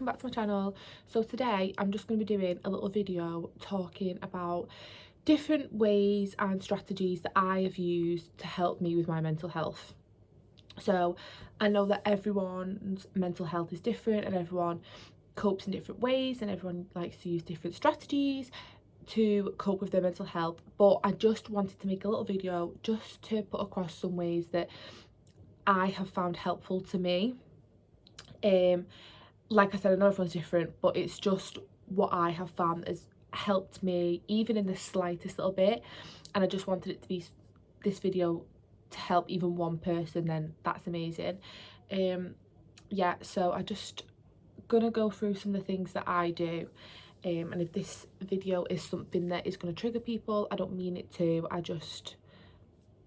welcome back to my channel. So today I'm just going to be doing a little video talking about different ways and strategies that I have used to help me with my mental health. So I know that everyone's mental health is different and everyone copes in different ways and everyone likes to use different strategies to cope with their mental health, but I just wanted to make a little video just to put across some ways that I have found helpful to me. Like I said, I know everyone's different, but it's just what I have found has helped me even in the slightest little bit, and I just wanted it to be this video to help even one person, then that's amazing. Yeah, so I just gonna go through some of the things that I do, and if this video is something that is going to trigger people, I don't mean it to, I just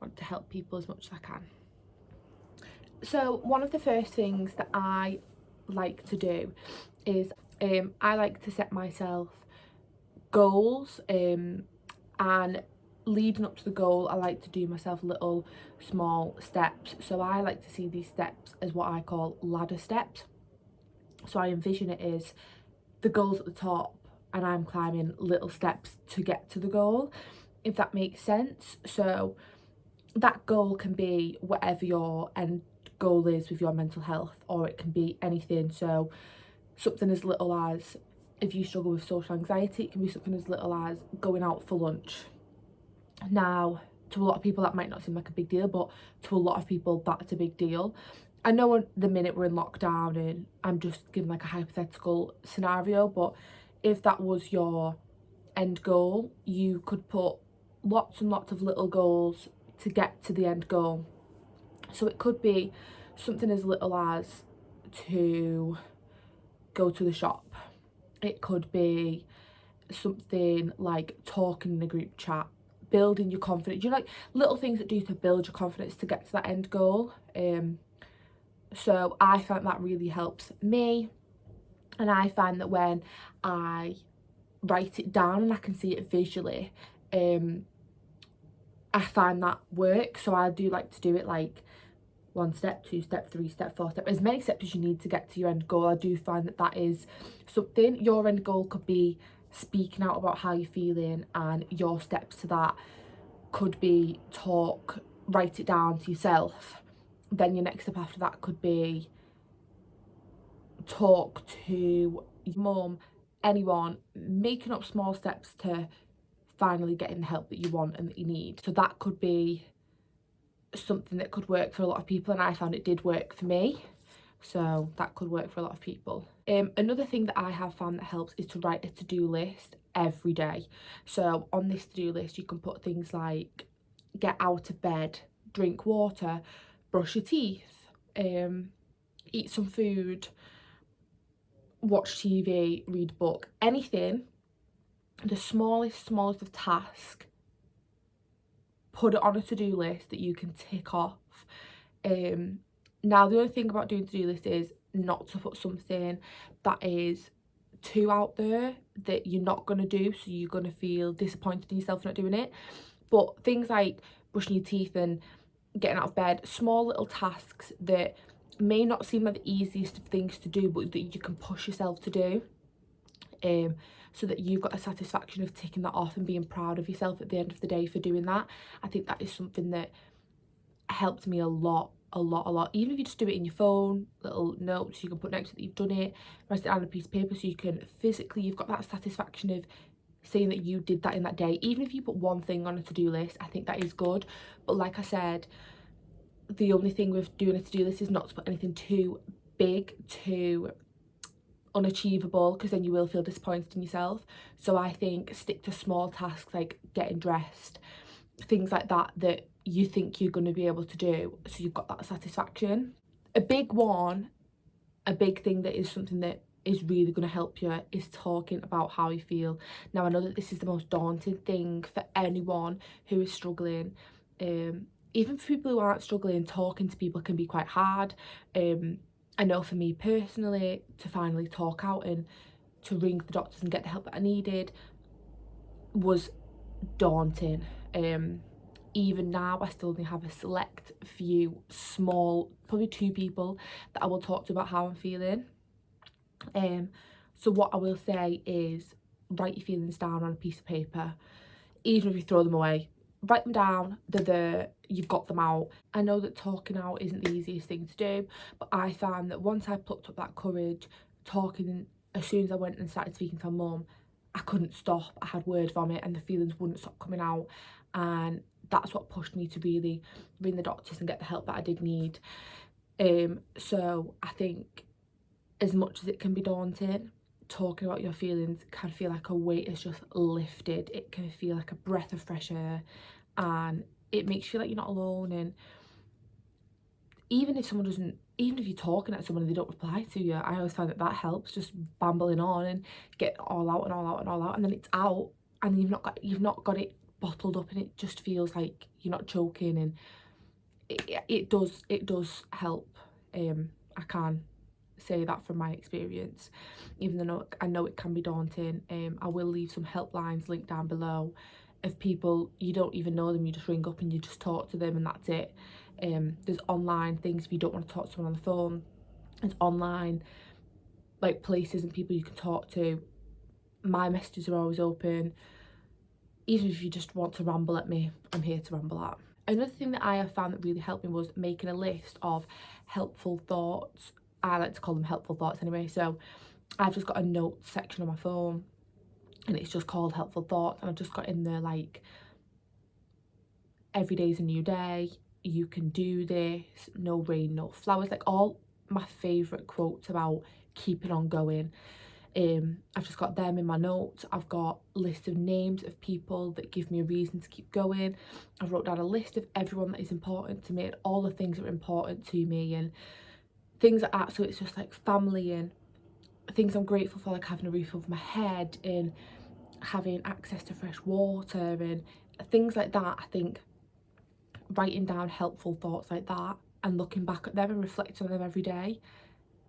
want to help people as much as I can. So one of the first things that I like to do is I like to set myself goals, and leading up to the goal I like to do myself little small steps. So I like to see these steps as what I call ladder steps. So I envision it as the goal's at the top and I'm climbing little steps to get to the goal, if that makes sense. So that goal can be whatever your end goal is with your mental health, or it can be anything. So something as little as, if you struggle with social anxiety, it can be something as little as going out for lunch. Now, to a lot of people that might not seem like a big deal, but to a lot of people that's a big deal. I know at the minute we're in lockdown and I'm just giving like a hypothetical scenario, but if that was your end goal, you could put lots and lots of little goals to get to the end goal. So it could be something as little as to go to the shop. It could be something like talking in a group chat, building your confidence, like little things that do to build your confidence to get to that end goal. So I find that really helps me, and I find that when I write it down and I can see it visually, I find that works. So I do like to do it like 1 step, 2 step, 3 step, 4 step, as many steps as you need to get to your end goal. I do find that that is something. Your end goal could be speaking out about how you're feeling, and your steps to that could be talk, write it down to yourself. Then your next step after that could be talk to your mum, anyone, making up small steps to finally getting the help that you want and that you need. So that could be something that could work for a lot of people, and I found it did work for me, so that could work for a lot of people. Another thing that I have found that helps is to write a to-do list every day. So on this to-do list you can put things like get out of bed, drink water, brush your teeth, eat some food, watch TV, read a book, anything, the smallest of tasks, put it on a to-do list that you can tick off. Now the only thing about doing to-do list is not to put something that is too out there that you're not going to do, so you're going to feel disappointed in yourself for not doing it. But things like brushing your teeth and getting out of bed, small little tasks that may not seem like the easiest of things to do, but that you can push yourself to do, so that you've got the satisfaction of ticking that off and being proud of yourself at the end of the day for doing that. I think that is something that helped me a lot. Even if you just do it in your phone, little notes you can put next to that you've done it, write it down on a piece of paper, so you can physically, you've got that satisfaction of saying that you did that in that day. Even if you put one thing on a to-do list, I think that is good. But like I said, the only thing with doing a to-do list is not to put anything too big, too unachievable, because then you will feel disappointed in yourself. So I think stick to small tasks like getting dressed, things like that that you think you're going to be able to do, so you've got that satisfaction. A big thing that is something that is really going to help you is talking about how you feel. Now I know that this is the most daunting thing for anyone who is struggling. Even for people who aren't struggling, talking to people can be quite hard. I know for me personally, to finally talk out and to ring the doctors and get the help that I needed was daunting. Even now I still only have a select few, small, probably 2 people that I will talk to about how I'm feeling. So what I will say is write your feelings down on a piece of paper, even if you throw them away. Write them down, they're there, you've got them out. I know that talking out isn't the easiest thing to do, but I found that once I plucked up that courage, talking, as soon as I went and started speaking to my mum, I couldn't stop. I had word vomit and the feelings wouldn't stop coming out, and that's what pushed me to really ring the doctors and get the help that I did need. So I think, as much as it can be daunting, talking about your feelings can feel like a weight is just lifted. It can feel like a breath of fresh air, and it makes you feel like you're not alone. And even if someone doesn't, even if you're talking at someone and they don't reply to you, I always find that that helps, just bambling on and get all out and all out and all out, and then it's out, and you've not got it bottled up, and it just feels like you're not choking. And it does help. I can say that from my experience, even though I know it can be daunting. I will leave some helplines linked down below of people, you don't even know them, you just ring up and you just talk to them and that's it. There's online things if you don't want to talk to someone on the phone. There's online like places and people you can talk to. My messages are always open. Even if you just want to ramble at me, I'm here to ramble at. Another thing that I have found that really helped me was making a list of helpful thoughts. I like to call them helpful thoughts anyway. So I've just got a notes section on my phone and it's just called helpful thoughts, and I've just got in there like, every day's a new day, you can do this, no rain, no flowers, like all my favourite quotes about keeping on going. I've just got them in my notes. I've got a list of names of people that give me a reason to keep going. I've wrote down a list of everyone that is important to me and all the things that are important to me and things like that. So it's just like family and things I'm grateful for, like having a roof over my head and having access to fresh water and things like that. I think writing down helpful thoughts like that and looking back at them and reflecting on them every day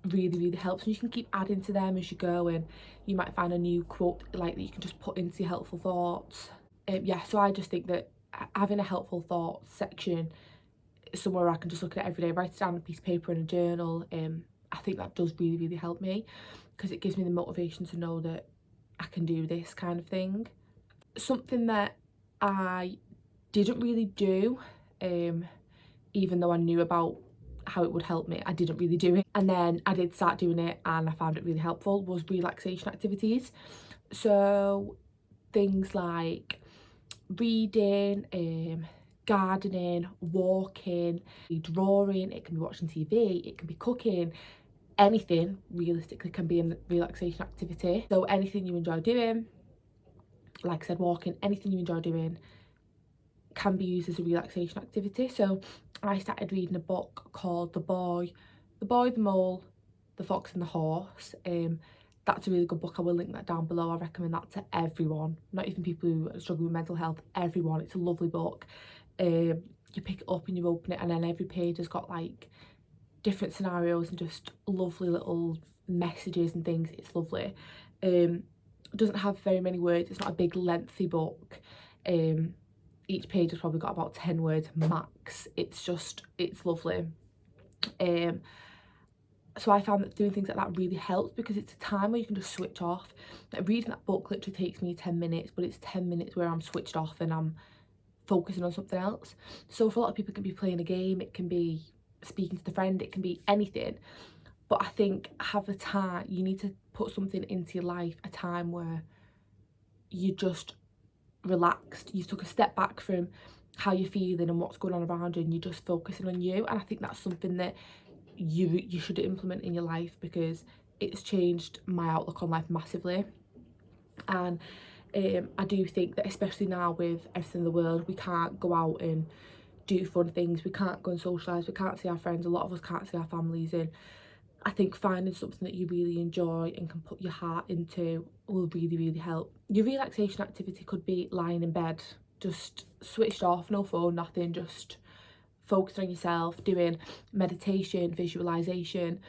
really helps, and you can keep adding to them as you go, and you might find a new quote like that you can just put into your helpful thoughts. Yeah, so I just think that having a helpful thoughts section somewhere I can just look at it every day, write it down on a piece of paper in a journal, I think that does really help me, because it gives me the motivation to know that I can do this kind of thing. Something that I didn't really do, even though I knew about how it would help me, I didn't really do it, and then I did start doing it and I found it really helpful, was relaxation activities. So things like reading, gardening, walking, drawing, it can be watching TV, it can be cooking, anything realistically can be a relaxation activity. So anything you enjoy doing, like I said, walking, anything you enjoy doing can be used as a relaxation activity. So I started reading a book called The Boy, the Mole, the Fox and the Horse. That's a really good book. I will link that down below. I recommend that to everyone, not even people who struggle with mental health, everyone. It's a lovely book. You pick it up and you open it, and then every page has got like different scenarios and just lovely little messages and things. It's lovely. It doesn't have very many words. It's not a big lengthy book. Each page has probably got about 10 words max. It's lovely. So I found that doing things like that really helps, because it's a time where you can just switch off. Like reading that book literally takes me 10 minutes, but it's 10 minutes where I'm switched off and I'm focusing on something else. So for a lot of people, it can be playing a game, it can be speaking to the friend, it can be anything. But I think have a time, you need to put something into your life, a time where you just relaxed, you took a step back from how you're feeling and what's going on around you, and you're just focusing on you. And I think that's something that you should implement in your life, because it's changed my outlook on life massively. And I do think that especially now with everything in the world, we can't go out and do fun things, we can't go and socialise, we can't see our friends, a lot of us can't see our families, and I think finding something that you really enjoy and can put your heart into will really help. Your relaxation activity could be lying in bed, just switched off, no phone, nothing, just focused on yourself, doing meditation, visualization.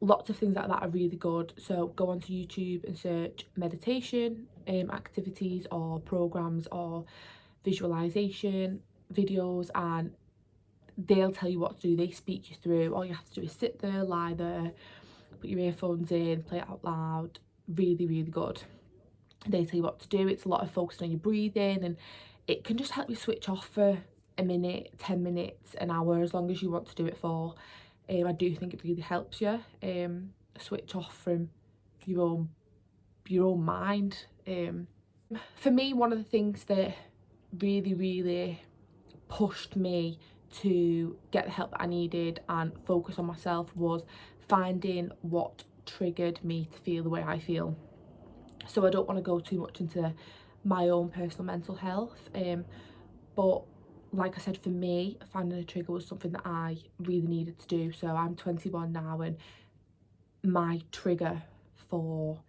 Lots of things like that are really good. So go onto YouTube and search meditation activities or programs or visualization videos, and they'll tell you what to do. They speak you through. All you have to do is sit there, lie there, put your earphones in, play it out loud. Really, really good. They tell you what to do. It's a lot of focusing on your breathing, and it can just help you switch off for a minute, 10 minutes, an hour, as long as you want to do it for. I do think it really helps you switch off from your own mind. For me, one of the things that really pushed me to get the help that I needed and focus on myself was finding what triggered me to feel the way I feel. So I don't want to go too much into my own personal mental health, but like I said, for me, finding a trigger was something that I really needed to do. So I'm 21 now, and my trigger for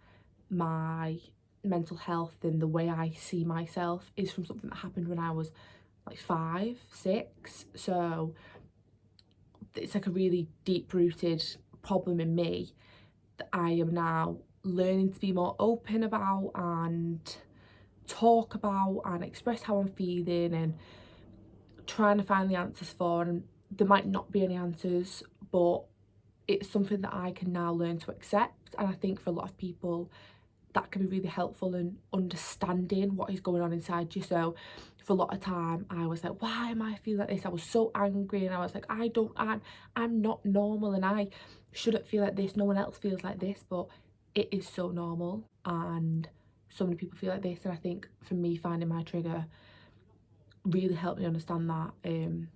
my mental health and the way I see myself is from something that happened when I was like 5, 6. So it's like a really deep rooted problem in me that I am now learning to be more open about and talk about and express how I'm feeling, and trying to find the answers for. And there might not be any answers, but it's something that I can now learn to accept. And I think for a lot of people that can be really helpful in understanding what is going on inside you. So for a lot of time I was like, why am I feeling like this? I was so angry, and I was like, I'm not normal, and I shouldn't feel like this. No one else feels like this, but it is so normal, and so many people feel like this. And I think for me, finding my trigger really helped me understand that, and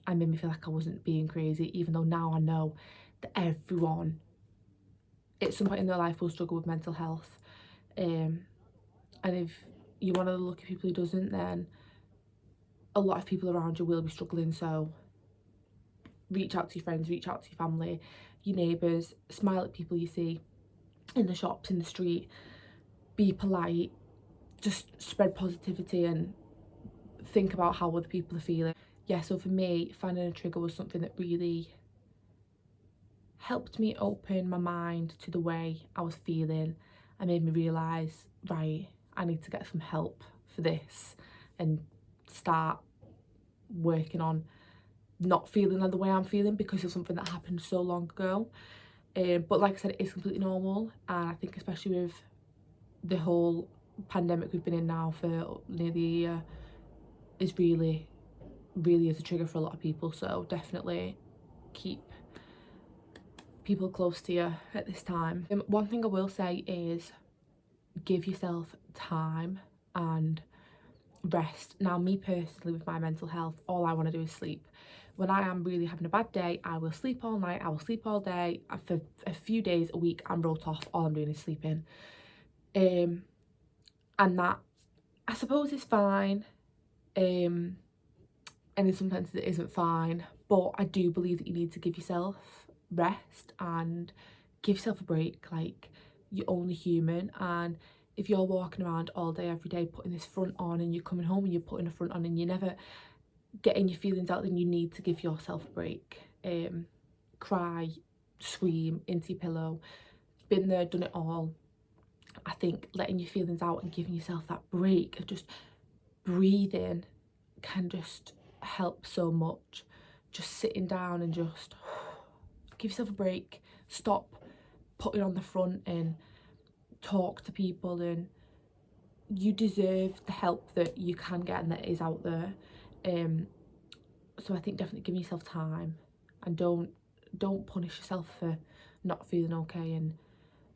made me feel like I wasn't being crazy, even though now I know that everyone at some point in their life will struggle with mental health. And if you're one of the lucky people who doesn't, then a lot of people around you will be struggling. So reach out to your friends, reach out to your family, your neighbours, smile at people you see in the shops, in the street, be polite, just spread positivity and think about how other people are feeling. Yeah, so for me, finding a trigger was something that really helped me open my mind to the way I was feeling, and made me realise, right, I need to get some help for this and start working on not feeling like the way I'm feeling because of something that happened so long ago. But like I said, it is completely normal, and I think especially with the whole pandemic we've been in now for nearly a year is really is a trigger for a lot of people. So definitely keep people close to you at this time. One thing I will say is give yourself time and rest. Now, me personally, with my mental health, all I want to do is sleep. When I am really having a bad day, I will sleep all night, I will sleep all day. For a few days a week, I'm wrote off, all I'm doing is sleeping. And that, I suppose, is fine. And then sometimes it isn't fine, but I do believe that you need to give yourself rest and give yourself a break. Like, you're only human, and if you're walking around all day every day putting this front on, and you're coming home and you're putting a front on and you're never getting your feelings out, then you need to give yourself a break. Cry, scream into your pillow, been there, done it all. I think letting your feelings out and giving yourself that break of just breathing can just help so much. Just sitting down and just give yourself a break, stop putting on the front and talk to people, and you deserve the help that you can get and that is out there. So I think definitely give yourself time, and don't punish yourself for not feeling okay and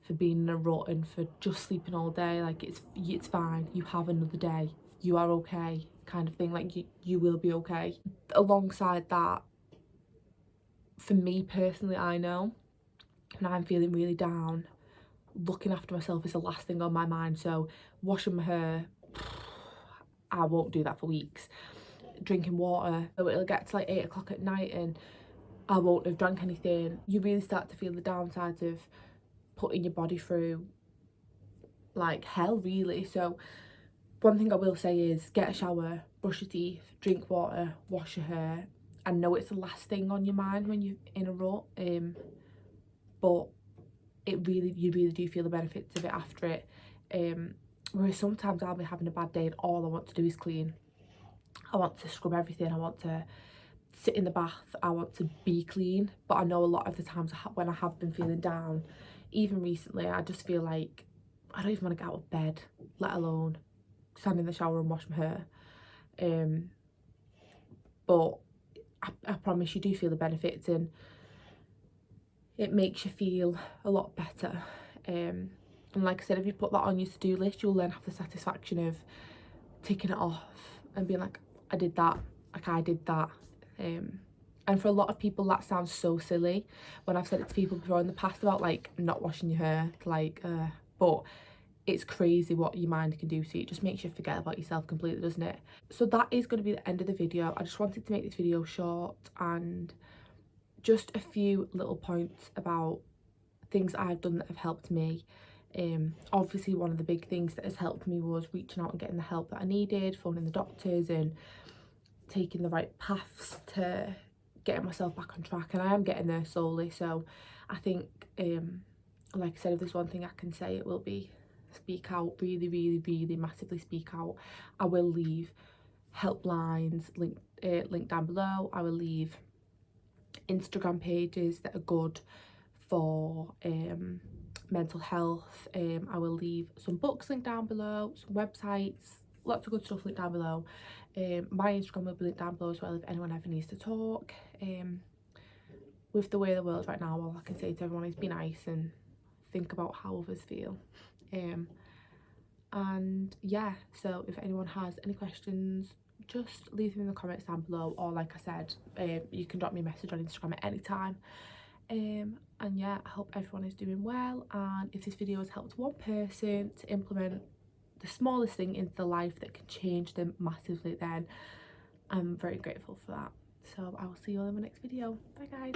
for being in a rut and for just sleeping all day. Like, it's fine, you have another day, you are okay, kind of thing. Like, you will be okay. Alongside that, for me personally, I know when I'm feeling really down, looking after myself is the last thing on my mind. So washing my hair, I won't do that for weeks. Drinking water, so it'll get to like 8 o'clock at night and I won't have drank anything. You really start to feel the downsides of putting your body through like hell, really. So one thing I will say is get a shower, brush your teeth, drink water, wash your hair. I know it's the last thing on your mind when you're in a rut, but you really do feel the benefits of it after it. Whereas sometimes I'll be having a bad day and all I want to do is clean. I want to scrub everything, I want to sit in the bath, I want to be clean. But I know a lot of the times when I have been feeling down, even recently, I just feel like I don't even want to get out of bed, let alone stand in the shower and wash my hair. But I promise you do feel the benefits, and it makes you feel a lot better. And like I said, if you put that on your to-do list, you'll then have the satisfaction of ticking it off and being like, I did that, like I did that. And for a lot of people that sounds so silly when I've said it to people before in the past about like not washing your hair, like but it's crazy what your mind can do to you. It just makes you forget about yourself completely, doesn't it? So that is going to be the end of the video. I just wanted to make this video short and just a few little points about things I've done that have helped me. Obviously one of the big things that has helped me was reaching out and getting the help that I needed, phoning the doctors and taking the right paths to getting myself back on track, and I am getting there slowly. So I think like I said, if there's one thing I can say, it will be speak out, really massively speak out. I will leave helplines linked down below. I will leave Instagram pages that are good for mental health. I will leave some books linked down below, some websites, lots of good stuff linked down below. My Instagram will be linked down below as well if anyone ever needs to talk. With the way the world's right now, all I can say to everyone is be nice and think about how others feel. And yeah, so if anyone has any questions, just leave them in the comments down below, or like I said, you can drop me a message on Instagram at any time. And yeah, I hope everyone is doing well, and if this video has helped one person to implement the smallest thing into their life that can change them massively, then I'm very grateful for that. So I will see you all in my next video. Bye guys.